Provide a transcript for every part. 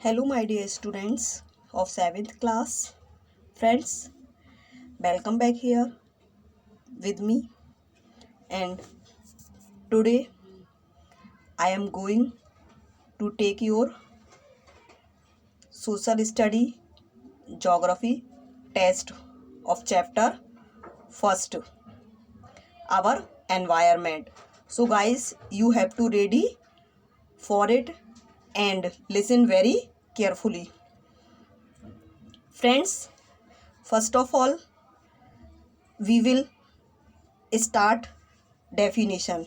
Hello, my dear students of 7th class. Friends, welcome back here with me. And today I am going to take your social study geography test of chapter first, our environment. So guys, you have to ready for it and listen very carefully. Friends, first of all, we will start definition.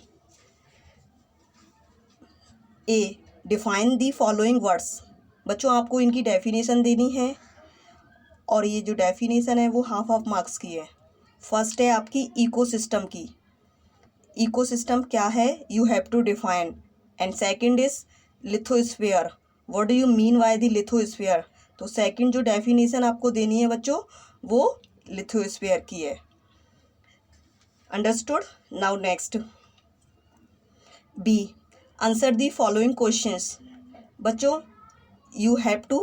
A define the following words. बच्चों आपको इनकी definition देनी है और ये जो definition है वो हाफ मार्क्स की है। फर्स्ट है आपकी इकोसिस्टम की। इकोसिस्टम क्या है, you have to define. And second is lithosphere. What do you mean by the lithosphere. तो सेकंड जो डेफिनेशन आपको देनी है बच्चों वो लिथोस्फीयर की है। Understood. Now next B, answer the following questions. बच्चों you have to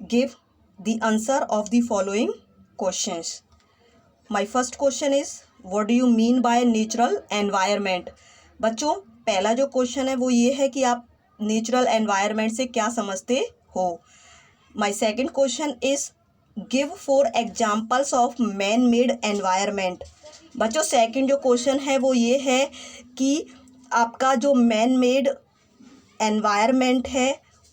give the answer of the following questions. My first question is what do you mean by natural environment. बच्चों पहला जो क्वेश्चन है वो ये है कि आप नेचुरल एनवायरनमेंट से क्या समझते हो। My second question is give 4 examples of man made environment. बच्चों सेकंड जो क्वेश्चन है वो ये है कि आपका जो मैन मेड एनवायरनमेंट है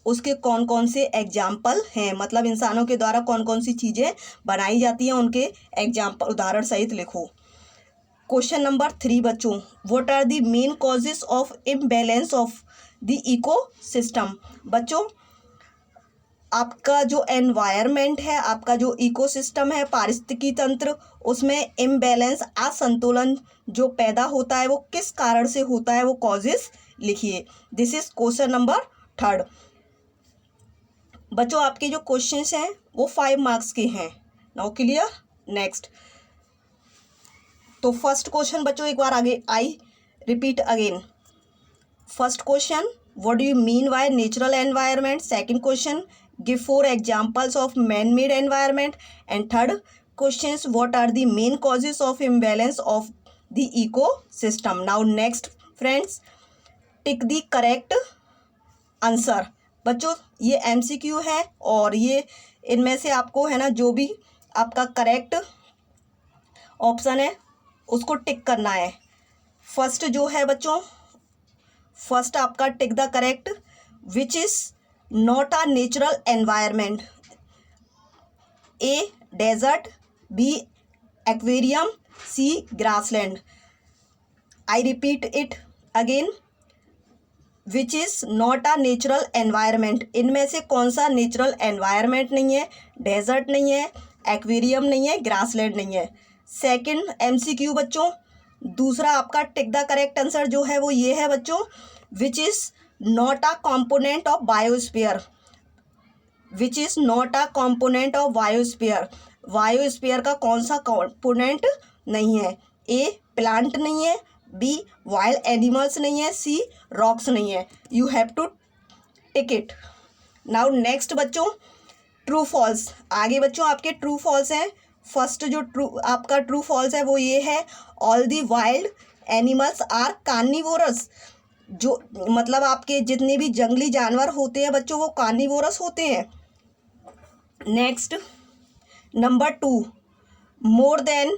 उसके कौन कौन से एग्जाम्पल हैं, मतलब इंसानों के द्वारा कौन कौन सी चीज़ें बनाई जाती हैं उनके एग्जाम्पल उदाहरण सहित लिखो। क्वेश्चन नंबर 3 बच्चों, what are the main causes of imbalance of the ecosystem. बच्चों आपका जो एनवायरनमेंट है, आपका जो इकोसिस्टम है, पारिस्थितिकी तंत्र, उसमें इम्बैलेंस असंतुलन जो पैदा होता है वो किस कारण से होता है, वो कॉजेस लिखिए। This is question number 3। बच्चों आपके जो क्वेश्चंस हैं वो 5 मार्क्स के हैं। Now clear. नेक्स्ट, तो फर्स्ट क्वेश्चन बच्चों एक बार आगे I repeat again. First question, what do you mean by natural environment. Second question, give 4 examples of man-made environment. And third questions, what are the main causes of imbalance of the ecosystem. Now next friends, pick the correct answer. बच्चों ये MCQ है और ये इनमें से आपको है ना जो भी आपका करेक्ट ऑप्शन है उसको टिक करना है। फर्स्ट जो है बच्चों, फर्स्ट आपका tick the correct which is not a natural environment. A desert, B aquarium, C grassland. I repeat it again, which is not a natural environment. इनमें से कौन सा नेचुरल एनवायरनमेंट नहीं है, डेजर्ट नहीं है, एक्वेरियम नहीं है, ग्रासलैंड नहीं है। सेकंड MCQ बच्चों, दूसरा आपका टिक द करेक्ट आंसर जो है वो ये है बच्चों, which is not a component of biosphere. Which is not a component of biosphere. Biosphere का कौन सा कॉम्पोनेंट नहीं है। ए प्लांट नहीं है, बी वाइल्ड एनिमल्स नहीं है, सी रॉक्स नहीं है। You have to tick it. Now next बच्चों ट्रू फॉल्स। आगे बच्चों आपके ट्रू फॉल्स हैं। फर्स्ट जो आपका ट्रू फॉल्स है वो ये है, all the wild animals are carnivorous. जो मतलब आपके जितने भी जंगली जानवर होते हैं बच्चों वो कार्निवोरस होते हैं। Next number 2, more than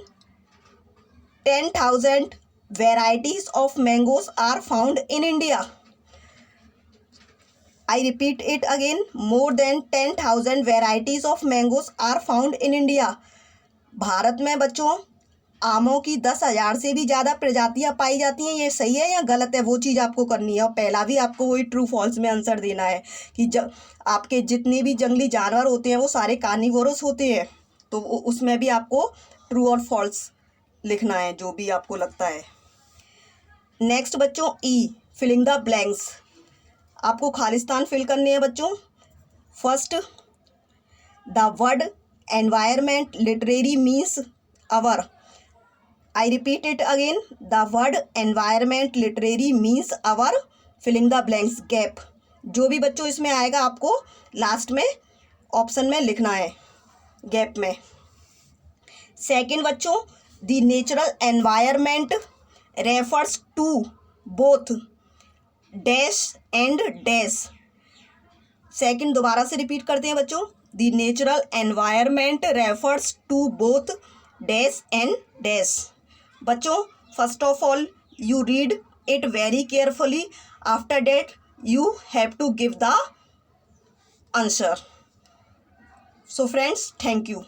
10,000 varieties of mangoes are found in India. I repeat it again, more than 10,000 varieties of mangoes are found in India. भारत में बच्चों आमों की 10,000 से भी ज़्यादा प्रजातियां पाई जाती हैं। ये सही है या गलत है, वो चीज़ आपको करनी है। और पहला भी आपको वही ट्रू फॉल्स में आंसर देना है कि आपके जितने भी जंगली जानवर होते हैं वो सारे कार्निवोरस होते हैं। तो उसमें भी आपको ट्रू और फॉल्स लिखना है जो भी आपको लगता है। नेक्स्ट बच्चों ई, फिलिंग द ब्लैंक्स। आपको खालिस्तान फिल करने हैं बच्चों। First, the word environment literary means our. I repeat it again, the word environment literary means our, filling the blanks, gap. जो भी बच्चों इसमें आएगा आपको लास्ट में ऑप्शन में लिखना है गैप में। सेकंड बच्चों, the natural environment refers to both dash and dash. Second दोबारा से रिपीट करते हैं बच्चों, the natural environment refers to both dash and dash. बच्चों first of all you read it very carefully, after that you have to give the answer. So friends, thank you.